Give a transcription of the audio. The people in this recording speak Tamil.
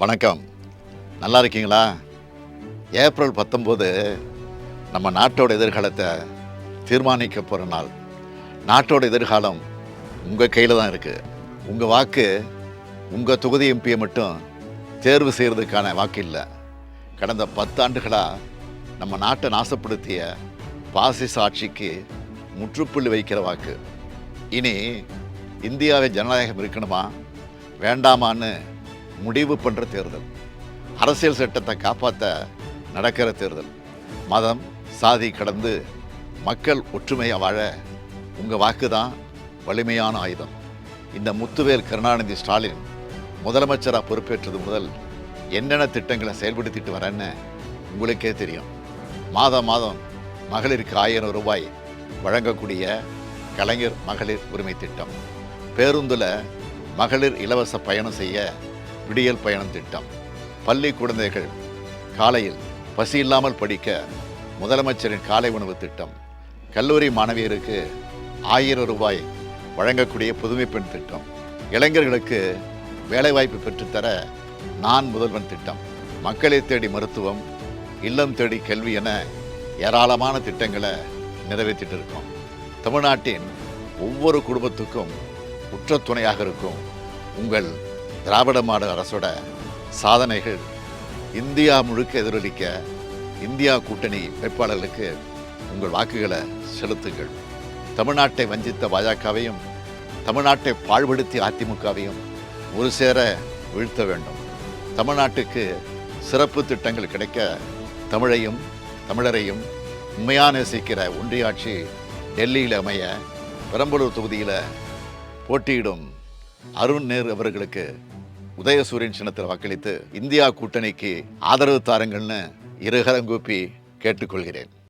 வணக்கம். நல்லா இருக்கீங்களா? ஏப்ரல் 19 நம்ம நாட்டோட எதிர்காலத்தை தீர்மானிக்க போகிற நாள். நாட்டோட எதிர்காலம் உங்கள் கையில் தான் இருக்குது. உங்கள் வாக்கு உங்கள் தொகுதி எம்பியை மட்டும் தேர்வு செய்கிறதுக்கான வாக்கு இல்லை. கடந்த 10 ஆண்டுகளாக நம்ம நாட்டை நாசப்படுத்திய பாசிச ஆட்சிக்கு முற்றுப்புள்ளி வைக்கிற வாக்கு. இனி இந்தியாவை ஜனநாயகம் இருக்கணுமா வேண்டாமான்னு முடிவு பண்ணுற தேர்தல். அரசியல் சட்டத்தை காப்பாற்ற நடக்கிற தேர்தல். மதம் சாதி கடந்து மக்கள் ஒற்றுமையாக வாழ உங்கள் வாக்கு தான் வலிமையான ஆயுதம். இந்த முத்துவேல் கருணாநிதி ஸ்டாலின் முதலமைச்சராக பொறுப்பேற்றது முதல் என்னென்ன திட்டங்களை செயல்படுத்திட்டு வரேன்னு உங்களுக்கே தெரியும். மாதம் மகளிருக்கு 1000 ரூபாய் வழங்கக்கூடிய கலைஞர் மகளிர் உரிமை திட்டம், பேருந்தில் மகளிர் இலவச பயணம் செய்ய விடியல் பயணம் திட்டம், பள்ளி குழந்தைகள் காலையில் பசி இல்லாமல் படிக்க முதலமைச்சரின் காலை உணவு திட்டம், கல்லூரி மாணவியருக்கு 1000 ரூபாய் வழங்கக்கூடிய புதுமை பெண் திட்டம், இளைஞர்களுக்கு வேலைவாய்ப்பு பெற்றுத்தர நான் முதல்வன் திட்டம், மக்களை தேடி மருத்துவம், இல்லம் தேடி கல்வி என ஏராளமான திட்டங்களை நிறைவேற்றிட்டு இருக்கோம். தமிழ்நாட்டின் ஒவ்வொரு குடும்பத்துக்கும் உற்ற துணையாக இருக்கும் உங்கள் திராவிட மாடல் அரசோட சாதனைகள் இந்தியா முழுக்க எதிரொலிக்க இந்தியா கூட்டணி வேட்பாளர்களுக்கு உங்கள் வாக்குகளை செலுத்துங்கள். தமிழ்நாட்டை வஞ்சித்த பாஜகவையும் தமிழ்நாட்டை பாழ்படுத்திய அதிமுகவையும் ஒரு சேர வீழ்த்த வேண்டும். தமிழ்நாட்டுக்கு சிறப்பு திட்டங்கள் கிடைக்க தமிழையும் தமிழரையும் உண்மையாக நேசிக்கிற ஒன்றிய ஆட்சி டெல்லியில் அமைய பெரம்பலூர் தொகுதியில் போட்டியிடும் அருண் நேரு அவர்களுக்கு உதயசூரியன் சின்னத்தில் வாக்களித்து இந்தியா கூட்டணிக்கு ஆதரவு தாருங்கள்னு இருகரம் கூப்பி கேட்டுக்கொள்கிறேன்.